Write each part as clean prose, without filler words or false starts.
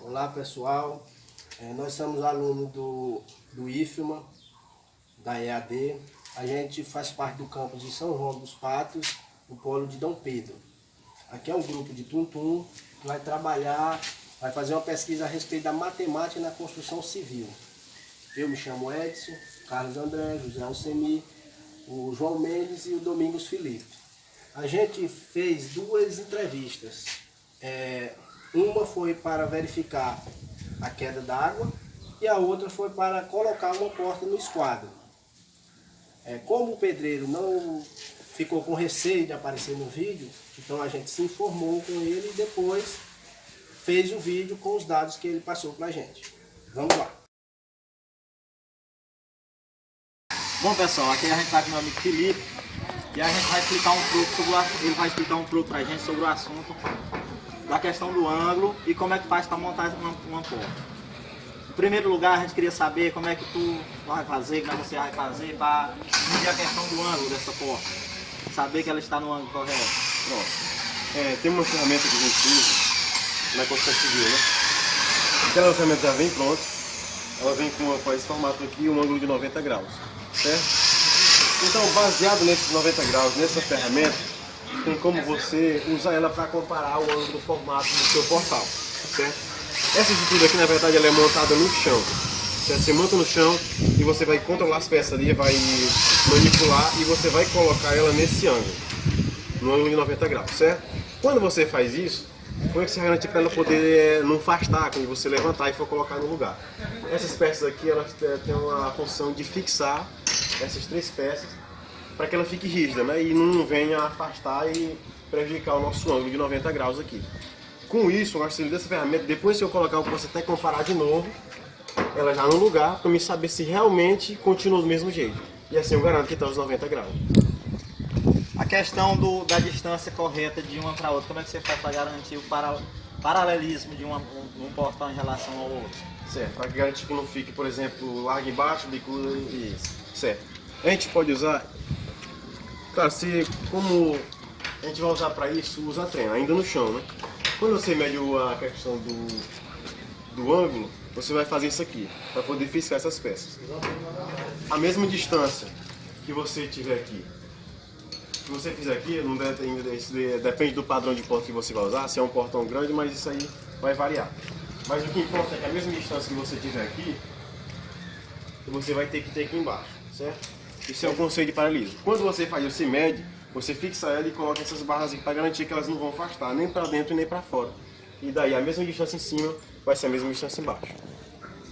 Olá pessoal, nós somos alunos do IFMA, da EAD. A gente faz parte do campus de São João dos Patos, no polo de Dom Pedro. Aqui é um grupo de Tuntum que vai trabalhar, vai fazer uma pesquisa a respeito da matemática na construção civil. Eu me chamo Edson, Carlos André, José Alcemir, o João Mendes e o Domingos Felipe. A gente fez duas entrevistas. Uma foi para verificar a queda d'água e a outra foi para colocar uma porta no esquadro. Como o pedreiro não ficou com receio de aparecer no vídeo, então a gente se informou com ele e depois fez o vídeo com os dados que ele passou para a gente. Vamos lá. Bom pessoal, aqui a gente está com o meu amigo Felipe e a gente vai explicar um pouco sobre ele vai explicar um pouco para a gente sobre o assunto da questão do ângulo e como é que faz para montar uma porta. Em primeiro lugar, a gente queria saber como é que tu vai fazer, como é que você vai fazer para medir a questão do ângulo dessa porta, saber que ela está no ângulo correto. Pronto. Tem uma ferramenta que a gente usa na construção civil, né? Aquela ferramenta já vem pronta, ela vem com esse formato aqui, um ângulo de 90 graus, certo? Então, baseado nesses 90 graus, nessa ferramenta, tem como você usar ela para comparar o ângulo do formato do seu portal, certo? Essa estrutura aqui, na verdade, ela é montada no chão, certo? Você monta no chão e você vai controlar as peças ali, vai manipular e você vai colocar ela nesse ângulo, no ângulo de 90 graus, certo? Quando você faz isso, como é que você garante para ela poder não afastar quando você levantar e for colocar no lugar? Essas peças aqui, elas têm a função de fixar essas três peças para que ela fique rígida, né? E não venha afastar e prejudicar o nosso ângulo de 90 graus aqui. Com isso, eu auxílio dessa ferramenta, depois se eu colocar, eu posso até comparar de novo ela já no lugar, para me saber se realmente continua do mesmo jeito. E assim eu garanto que está aos 90 graus. A questão da distância correta de uma para outra, como é que você faz para garantir o paralelismo de um portal em relação ao outro? Certo, para garantir que não fique, por exemplo, largo embaixo, bicudo e isso. Certo. A gente pode usar, claro, como a gente vai usar para isso, usa treino, ainda no chão, né? Quando você mede a questão do ângulo, você vai fazer isso aqui, para poder fixar essas peças. A mesma distância que você tiver aqui, se você fizer aqui, não depende do padrão de porta que você vai usar, se é um portão grande, mas isso aí vai variar. Mas o que importa é que a mesma distância que você tiver aqui, você vai ter que ter aqui embaixo, certo? Isso é o conceito de paralelismo. Quando você faz isso, você mede, você fixa ela e coloca essas barras aqui para garantir que elas não vão afastar, nem para dentro e nem para fora. E daí a mesma distância em cima vai ser a mesma distância embaixo.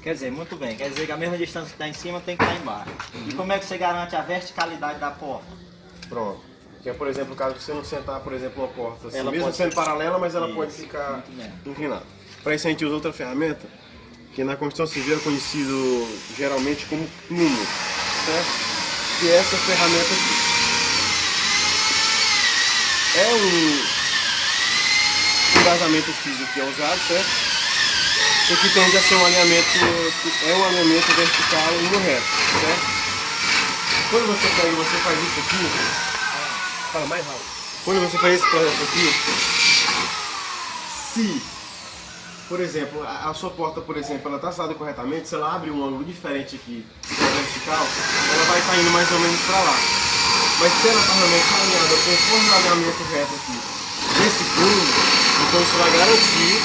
Quer dizer, muito bem, quer dizer que a mesma distância que está em cima tem que estar embaixo. E como é que você garante a verticalidade da porta? Pronto. Que é, por exemplo, o caso de você não sentar, por exemplo, uma porta assim, Ela mesmo pode sendo paralela, mas ela Isso, pode ficar muito bem. inclinada. Para isso a gente usa outra ferramenta, que na construção civil é conhecido geralmente como plumo, certo? Que é essa ferramenta aqui. É um embasamento físico que é usado, certo? O que tende a ser um alinhamento vertical e no reto, certo? Quando você pega e você faz isso aqui, fala mais rápido. Quando você faz esse processo aqui, se, por exemplo, a sua porta, por exemplo, ela está assada corretamente, se ela abre um ângulo diferente aqui, vertical, ela vai estar indo mais ou menos para lá. Mas se ela está realmente alinhada conforme o alinhamento reto aqui, desse plano, então isso vai garantir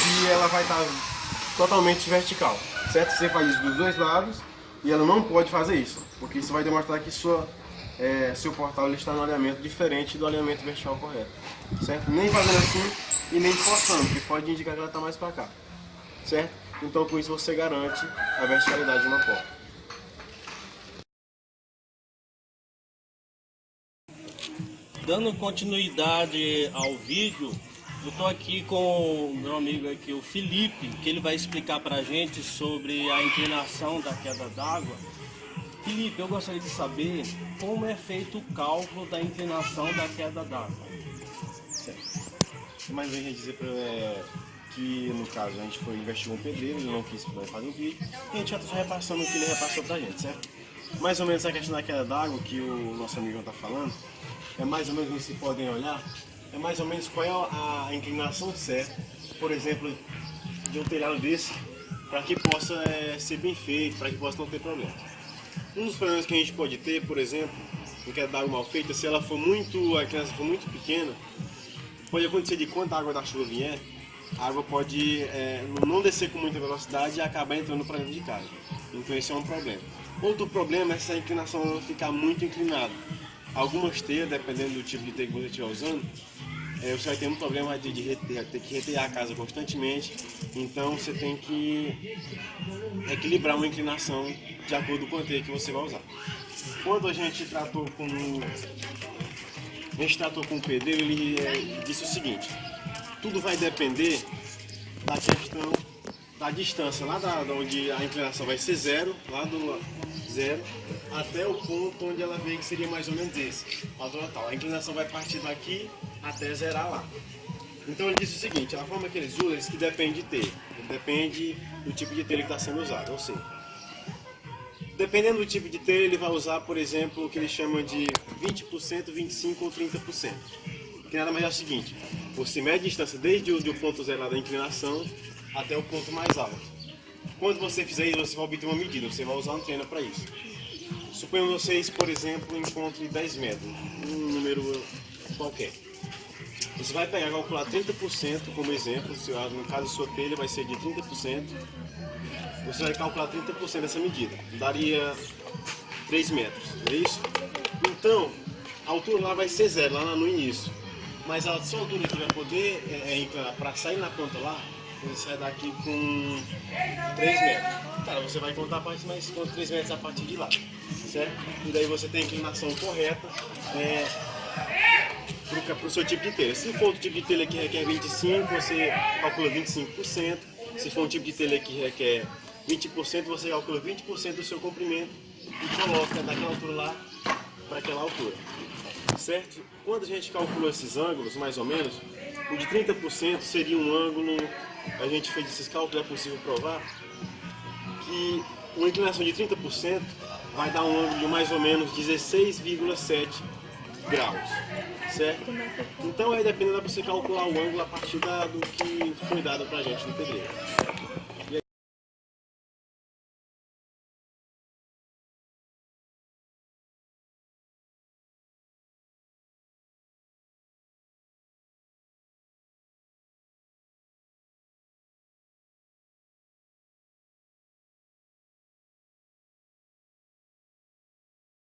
que ela vai estar totalmente vertical, certo? Você faz isso dos dois lados e ela não pode fazer isso, porque isso vai demonstrar que seu portal ele está no alinhamento diferente do alinhamento vertical correto, certo? Nem fazendo assim e nem forçando, que pode indicar que ela está mais para cá, certo? Então com isso você garante a verticalidade de uma porta. Dando continuidade ao vídeo, eu estou aqui com o meu amigo aqui, o Felipe, que ele vai explicar para a gente sobre a inclinação da queda d'água. Felipe, eu gostaria de saber como é feito o cálculo da inclinação da queda d'água. Mas a gente dizer que no caso a gente foi investir um pedreiro, ele não quis fazer o vídeo, e a gente já está repassando o que ele repassou pra gente, certo? Mais ou menos a questão da queda d'água que o nosso amigo está falando, é mais ou menos, vocês podem olhar, é mais ou menos qual é a inclinação certa. Por exemplo, ter um telhado desse para que possa ser bem feito, para que possa não ter problema. Um dos problemas que a gente pode ter, por exemplo, em queda d'água mal feita, se ela for a criança for muito pequena, pode acontecer de quando a água da chuva vier, a água pode não descer com muita velocidade e acabar entrando para dentro de casa. Então esse é um problema. Outro problema é se a inclinação ficar muito inclinada. Algumas teias, dependendo do tipo de teia que você estiver usando, você vai ter um problema de ter que retear a casa constantemente. Então você tem que equilibrar uma inclinação de acordo com a teia que você vai usar. Quando a gente tratou com o pedreiro, ele disse o seguinte: tudo vai depender da questão da distância lá da onde a inclinação vai ser zero, lá do zero até o ponto onde ela vê que seria mais ou menos esse, a altura tal. A inclinação vai partir daqui até zerar lá. Então ele disse o seguinte: a forma que eles usam, eles que depende de telha, depende do tipo de telha que está sendo usado. Ou seja, dependendo do tipo de telha, ele vai usar, por exemplo, o que eles chamam de 20%, 25% ou 30%. Que nada mais é o seguinte: você mede a distância desde o ponto zero lá da inclinação até o ponto mais alto. Quando você fizer isso, você vai obter uma medida, você vai usar um treino para isso. Suponhamos vocês, por exemplo, encontrem 10 metros, um número qualquer. Você vai pegar e calcular 30% como exemplo, no caso da sua telha vai ser de 30%. Você vai calcular 30% dessa medida, daria 3 metros, não é isso? Então, a altura lá vai ser zero, lá no início. Mas a sua altura que vai poder inclinar para sair na ponta lá, você sai daqui com 3 metros. Cara, você vai contar a parte mais 3 metros a partir de lá, certo? E daí você tem a inclinação correta para o seu tipo de telha. Se for o tipo de telha que requer 25%, você calcula 25%. Se for um tipo de telha que requer 20%, você calcula 20% do seu comprimento e coloca daquela altura lá para aquela altura, certo? Quando a gente calcula esses ângulos, mais ou menos, o de 30% seria um ângulo, a gente fez esses cálculos, é possível provar, que uma inclinação de 30% vai dar um ângulo de mais ou menos 16,7 graus, certo? Então aí dependendo de você calcular o ângulo a partir do que foi dado pra gente no pedreiro.